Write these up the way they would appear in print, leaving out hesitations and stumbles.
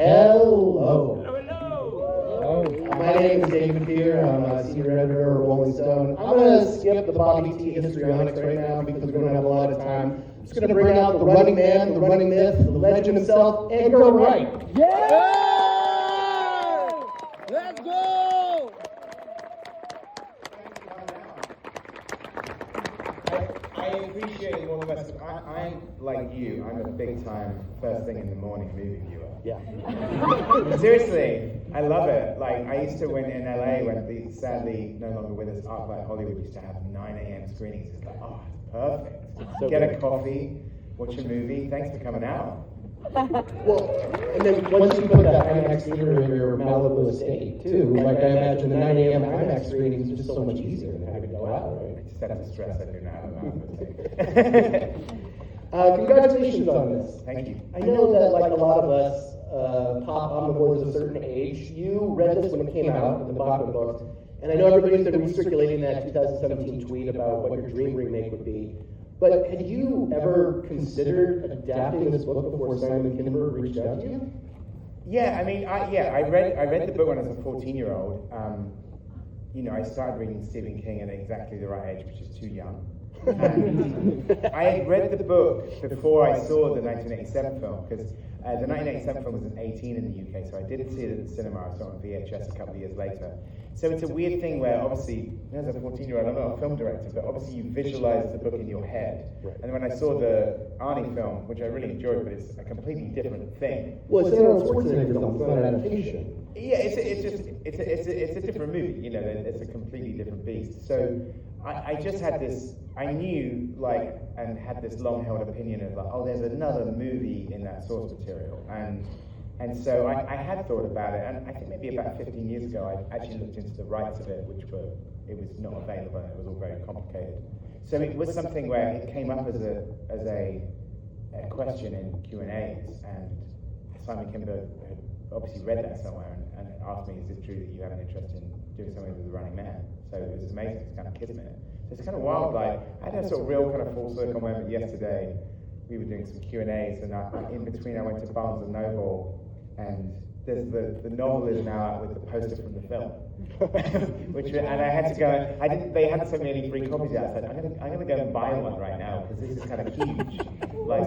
Hello. Hello. My name is David Beer. I'm a senior editor at Rolling Stone. I'm going to skip the Bobby T histrionics right now because we don't have a lot of time. I'm just going to bring out the running man, the running myth, the legend himself, Edgar Wright. Yeah! Let's go! I appreciate all of us. I'm like you. I'm a big time first thing in the morning movie viewer. Yeah. Seriously, I love it. Like I used to when in LA when the sadly no longer with us ArcLight Hollywood used to have 9 a.m. screenings. It's like, oh, it's perfect. So Get good. a coffee, watch a movie. Thanks for coming out. Well, and then once you put that IMAX theater in your Malibu estate, too, like I imagine the 9 a.m. IMAX screenings are just so much easier than having to go out, right? I just have to stress I do not have a Malibu estate. Congratulations on this. Thank you. I know that, like a lot of us, pop omnivores of a certain age, you read this when it came out in the Bachman books, and I know everybody's been recirculating that 2017 tweet about what your dream remake would be. But had you ever considered adapting this book before Simon Kinberg reached out to you? Yeah, I mean, I read the book when I was a 14-year-old. You know, I started reading Stephen King at exactly the right age, which is too young. And I had read the book before I saw the 1987 film, because the 1987 film was an 18 in the UK, so I didn't see it at the cinema. I saw it on VHS a couple of years later. So it's a weird thing where, obviously, as a 14-year-old, I'm not a film director, but obviously you visualize the book in your head. Right. And when I saw the Arnie film, which I really enjoyed, but it's a completely different thing. Well, it's Arnold Schwarzenegger film, it's not an adaptation. Yeah, it's a different movie. You know, it's a completely different beast. So I just had this. I knew and had this long-held opinion of oh, there's another movie in that source material, and so I had thought about it, and I think maybe about 15 years ago I actually looked into the rights of it, it was not available, and it was all very complicated. So it was something where it came up as a question in Q&As, and Simon Kinberg had obviously read that somewhere and asked me, is it true that you have an interest in doing something with The Running Man? So it was amazing, it's kind of kismet. So it's kind of wild, I had a sort of real kind of full circle moment yesterday. We were doing some Q&As, and in between I went to Barnes & Noble, and there's the novel is now out with the poster from the film. And I had to go, they hadn't sent me any free copies yet. I said, I'm gonna go and buy one right now, because this is kind of huge.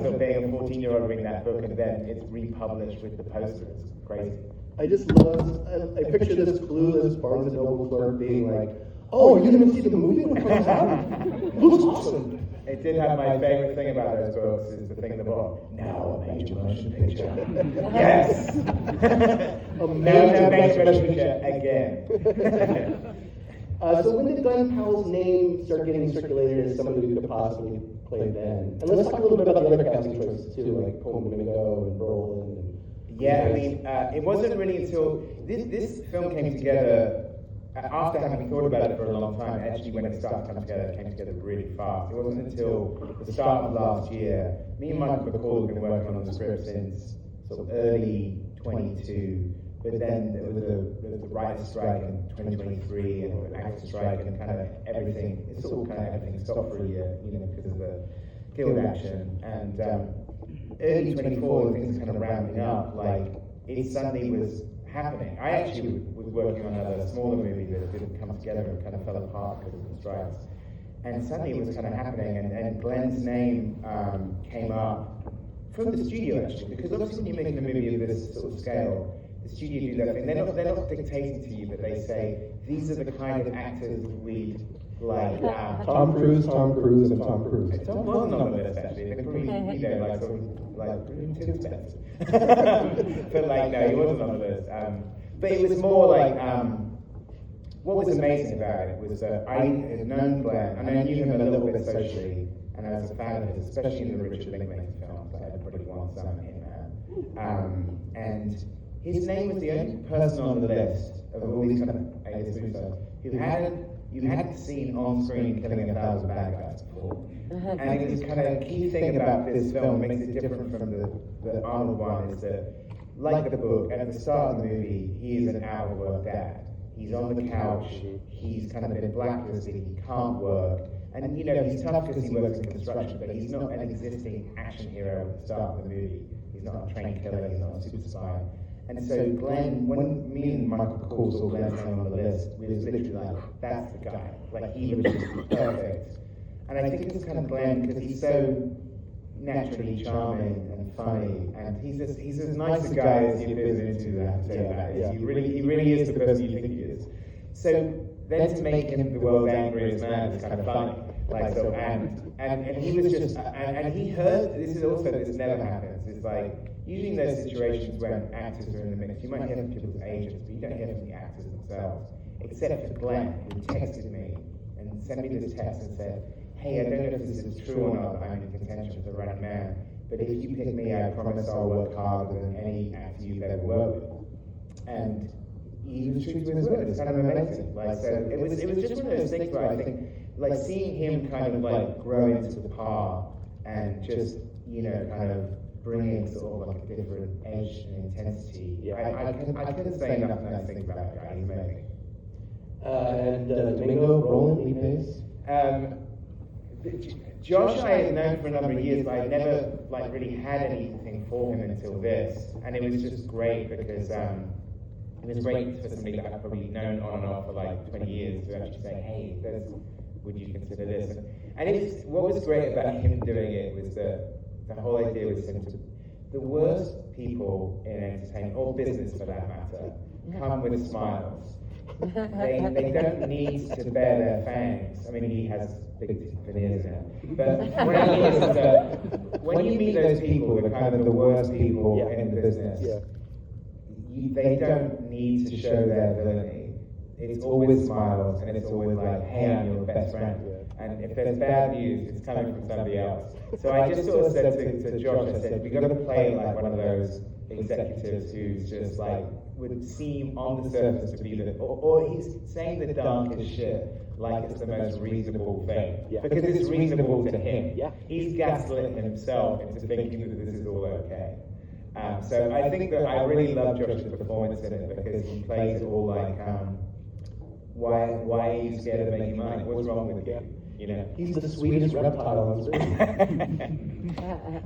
So being a 14-year-old reading that book, and then it's republished with the poster, it's crazy. I just love, I picture this clueless Barnes & Noble clerk being like, oh, are you going to see the movie when it comes out? It looks awesome. It did have my favorite thing about those books is the thing in the bottom. Now a major motion picture. Yes! A major motion picture again. So when did Glenn Powell's name start getting circulated as somebody who could possibly play Ben? And let's talk a little bit about the other casting choices too, like Coleman Domingo and Brolin. Yeah, I mean, it wasn't really until this film came together after having thought about it for a long time. Actually, when it started to come together, it came together really fast. It wasn't until the start of last year. Me and Michael McCall have been working on the script since sort of early 22, but then there was the writer's strike in 2023 and the actor's strike and kind of everything. It's sort of kind of everything stopped for a year, because of the guild action. And early 24, things are kind of ramping up. It suddenly was happening. I actually was working on another smaller movie that didn't come together and kind of fell apart because of the strikes. And suddenly it was kind of happening, and Glenn's name came up from the studio actually, because obviously when you're making a movie of this sort of scale, the studio do that thing. They're not dictating to you, but they say these are the kind of actors we like. Tom Cruise, and Tom Cruise. Tom wasn't on the list actually. They probably, really too expensive. But no, he wasn't on the list. But it was more what was amazing about it was that I had known Glenn, and I knew him a little bit socially, and I was a fan of his, especially in the Richard Linklater films. Everybody wants some Hitman. And his name was the only person on the list of all these kind of A-list movie stars who hadn't seen on screen killing 1,000 bad guys before. And it was kind of a key thing about this film, makes it different from the Arnold one, is that, like the book, at the start of the movie, he is an out-of-work dad. He's on the couch, he's kind of been blacklisted, he can't work. And he's tough because he works in construction, but he's not an existing action hero at the start of the movie. He's not a trained killer, he's not a super spy. And so Glenn, when me and Michael Kors saw Glenn's name on the list, we was literally like, that's the guy. Like, he was just perfect. And I think it's kind of Glenn because he's so naturally charming and funny, and he's as nice a guy as you build into that. He really is the person you think he is. So then to make him the world's angriest man is kind of funny. Like, so, and he was just, and he heard, this never happens. It's like, usually in those situations when actors are in the mix, you might hear from people's agents, but you don't hear from the actors themselves. Except for Glenn, who texted me and sent me this text and said, hey, I don't know if this is true or not, but I'm in contention for the right man, but if you pick me, I promise I'll work harder than any actor you've ever worked with. And he was true to his word. It's kind of amazing. Like, so it was just one of those things where I think, like, seeing him kind of like grow into the part and just, you know, kind of bringing sort of like a different edge and intensity. I couldn't say enough nice things about that guy. He's amazing. And Domingo, Roland, Lee Pace? Josh I had known for a number of years, but I never like really had anything for him until this, and it was just great because it was great for somebody that I've probably known on and off for like 20 years to actually say, hey, would you consider this? And what was great about him doing it was that the whole idea was him to, the worst people in entertainment, or business for that matter, come with smiles. They don't need to bear their fangs. I mean, he has big veneers now. But what I mean is that when you meet those people, the kind of the worst people in the business, they don't need to show their villainy. It's always smiles, and it's always like, hey, I'm your best friend. And if there's bad news, it's coming from somebody else. So I just sort of said to Josh, I said, we've got to play it like one of those executives who's just like, would seem on the surface to be the, or he's saying the darkest shit like it's the most reasonable thing. Because it's reasonable to him. He's gaslit himself into thinking that this is all okay. So I think that I really love Josh's performance in it because he plays it all like, why are you scared of making money? What's wrong with you? You know? He's the sweetest reptile on screen.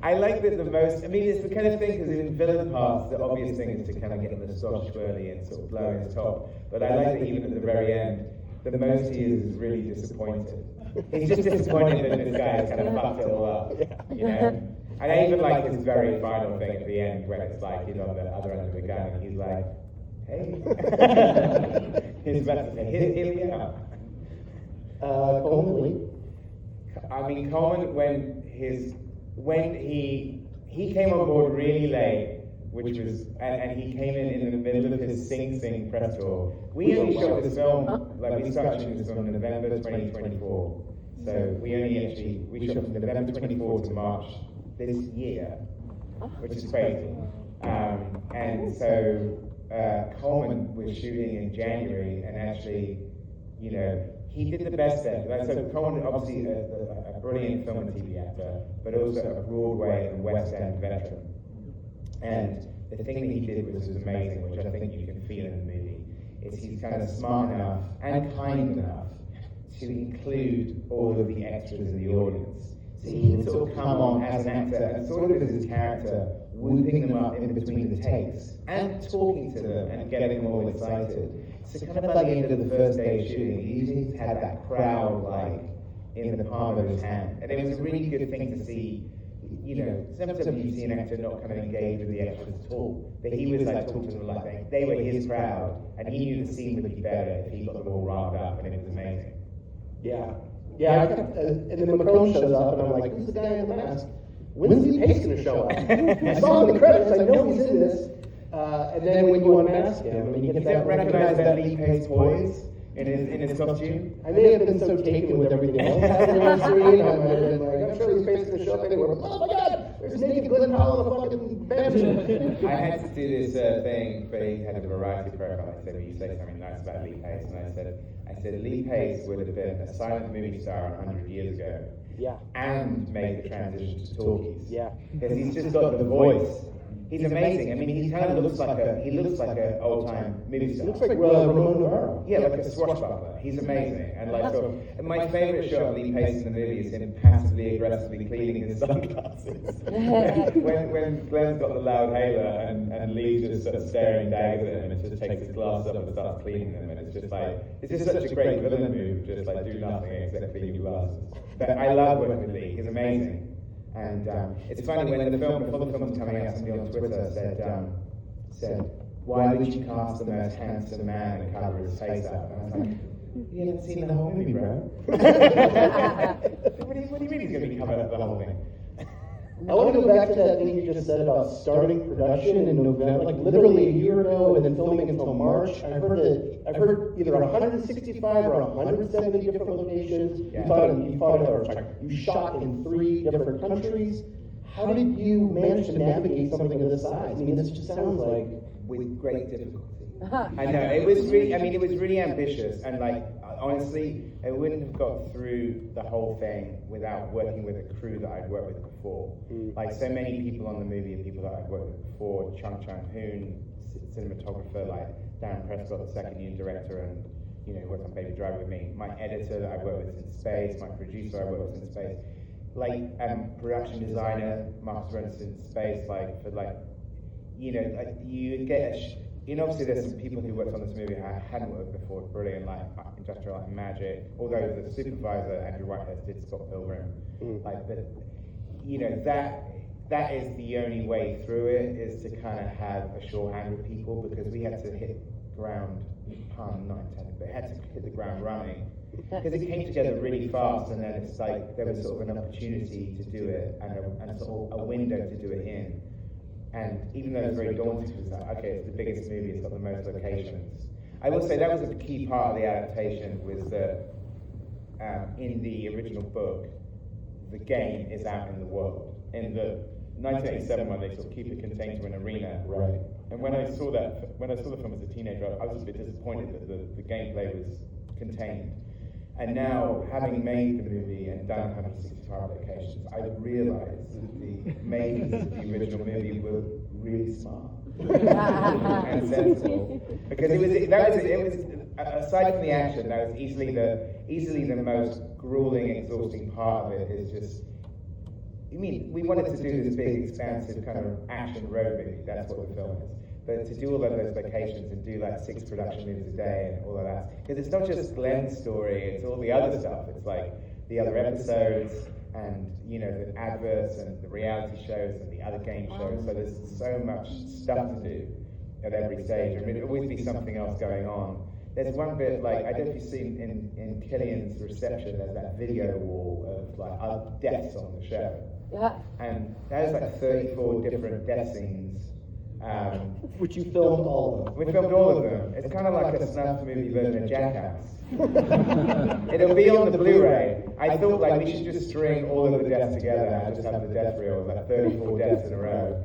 I like that the most, I mean, it's the kind of thing, because in villain parts, the obvious thing is to kind of get the moustache twirly and sort of blow his top. But I like that even at the very end, the most he is really disappointed. He's just disappointed that this guy has kind of fucked it all up. You know? And I even like his very final thing at the end, where it's like he's on the other end of the gun and he's like, hey. He's about to say, here we are. Coleman, Lee? I mean, Coleman, when he came on board really late, which was, and he came in the middle of his Sing press tour. We only shot this film, like we started shooting this film in November 2024. So we shot from November 24 to March this year, which is crazy. And so Coleman was shooting in January, and actually, you know, he did the best then. So Coleman, obviously a brilliant film and TV actor, but also a Broadway and West End veteran. And the thing that he did was amazing, which I think you can feel in the movie, is he's kind of smart enough and kind enough to include all of the extras in the audience. So he can sort of come on as an actor and sort of as his character, whooping them up in between the takes and talking to them and getting them all excited. So kind of by the end of the first day of shooting, he had that crowd like in the palm of his hand. And it was a really good thing to see. You know, sometimes you see an actor not kind of engage with the extras at all, but he was like talking to them like they were his crowd, and he knew the scene would be better if he got them all riled up, and it was amazing. I kept, and then Macron shows up, and I'm like, who's the guy in the mask? When's Lee Pace going to show up? I saw him in the credits, I know he's in this, and then when you unmask him, and you get that. You don't recognize that Lee Pace poise in his costume? I may have been so taken with everything else happening on screen, I might have been like, I'm sure Lee Pace is going to show up anywhere. Oh my God, there's naked Glenn Powell in a fucking bench. I had to do this thing, but he had a variety program. I said, will you say something nice about Lee Pace? And I said, Lee Pace would have been a silent movie star 100 years ago. And made the transition to talkies. Because he's just got the voice. He's amazing. I mean, he kind of looks like a old-time movie He star. looks like Ramon Navarro. Yeah, like a swashbuckler. He's amazing. And like sort of, and my favourite shot of Lee Pace in the movie is him passively aggressively cleaning his sunglasses. when Glenn's got the loud hailer and Lee's just sort of staring daggers at him and just takes his glasses up and starts cleaning them, and it's just such a great villain move, just like do nothing except clean your glasses. But I love working with Lee. He's amazing. And it's funny, before the film was coming out, somebody on Twitter said, why would you cast the most handsome man and cover his face up? And I was like, you haven't seen the whole movie, bro. What do you mean he's going to be covered up the whole thing? I want to go back to that thing you just said about starting production in November, like literally a year ago, and then filming until March. I've heard either 165 or 170 different locations. Yeah. You shot in 3 different countries. How did you manage to navigate something of this size? I mean, this just sounds like with great difficulty. I know, it was really ambitious, and like, honestly, I wouldn't have got through the whole thing without working with a crew that I'd worked with before. Like, so many people on the movie are people that I'd worked with before. Chung Hoon, cinematographer, like Darren Prescott, the second unit director, and worked on Baby Driver with me. My editor that I worked with in space, my producer I worked with in space, like production designer Marcus Rennes in space, like for like, you get obviously there's some people who worked on this movie I hadn't worked with before, brilliant, like Industrial Light and Magic, although the supervisor, Edgar Wright did Scott Pilgrim, like, but, that is the only way through it, is to kind of have a shorthand with people, because we had to hit ground, pun not intended, but had to hit the ground running, because it came together really fast, and then it's like, there was sort of an opportunity to do it, and sort of a window to do it in. And even though it's very daunting, it's like, okay, it's the biggest movie, it's got the most locations. I will say that was a key part of the adaptation, was that in the original book, the game is out in the world. In the 1987 one, they sort of keep it contained to an arena. right. And when I saw the film as a teenager, I was a bit disappointed that the gameplay was contained. And now, having made the movie and done 165 locations, I realised that the makers of the original movie were really smart and sensible, because it was aside from the action, that was easily the most grueling, exhausting part of it. Is just, we wanted to do this big, expansive kind of action road movie. That's what the film is. But to do all of those locations and do like 6 production movies a day and all of that, because it's not just Glenn's story, it's all the other stuff. It's like the other episodes, and the adverts and the reality shows and the other game shows. So there's so much stuff to do at every stage. I mean, there'll always be something else going on. There's one bit, like, I don't know if you've seen in Killian's reception, there's that video wall of like deaths on the show. Yeah. And there's like 34 different death scenes. Which you filmed all of them. We filmed all of them. It's kind of like a snuff movie version of Jackass. It'll be on the Blu-ray. I thought like we should just string all of the deaths together and just have the death reel, like 34 deaths in a row.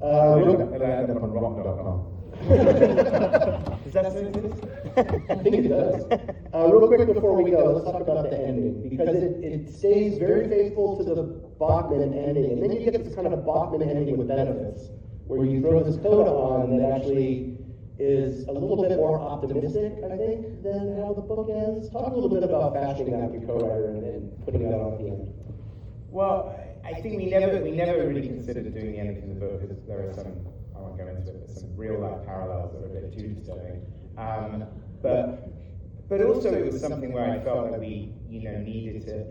Oh, It'll God. end up on rock.com. Does that say this? I think it does. Real quick before we go, let's talk about the ending, because it stays very faithful to the Bachman ending, and then you get this kind of Bachman ending with benefits, where you throw this coda on that actually is a little bit more optimistic, I think, than how the book ends. Talk a little bit about fashioning that with your co-writer and putting that on at the end. Well, I think we never really considered doing the ending from the book, because there are some, I won't go into it, but some real life parallels that are a bit too disturbing. But also it was something where I felt that we, needed to,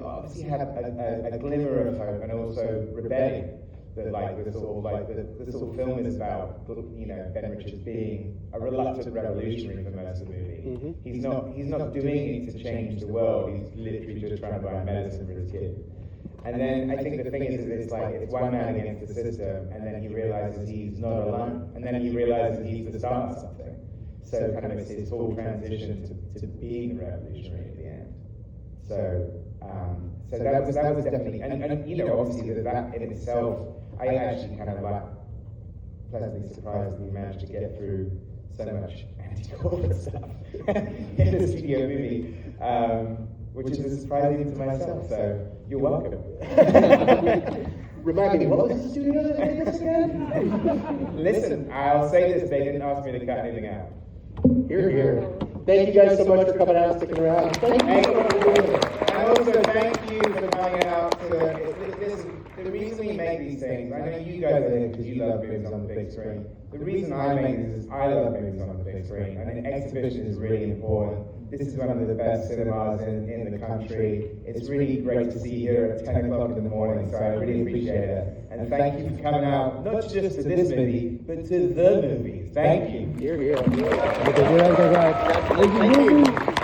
obviously have a glimmer of hope, and also rebellion. That like the sort of film is about, Ben Richards being a reluctant revolutionary for most of the movie. Mm-hmm. He's not doing it to change the world. He's literally just trying to buy medicine for his kid. And then I think the thing is, it's like it's one man against the system, and then he realizes he's not alone, and then he realizes he's the start of something. So kind of it's his whole transition to being a revolutionary at the end. So that was definitely, and obviously that in itself, I actually kind of like pleasantly surprised that we managed to get through so much anti-corporate stuff in a studio movie, which is a surprise even to myself. So you're welcome. Remind me, what was the studio that did this again? Listen, I'll say this, they didn't ask me to cut anything out. Here, here. Thank you guys so much for coming out and sticking around. Thank you so much for doing this. And also thank you for coming out to, the reason we make these things, I know you guys are here because you love movies on the big screen. The reason I make this is I love movies on the big screen, and exhibition is really important. This is one of the best cinemas in the country. It's really great to see you here at 10 o'clock in the morning, so I really appreciate it. And thank you for coming out, not just to this movie, but to the movies. Thank you. Here, here. Thank you.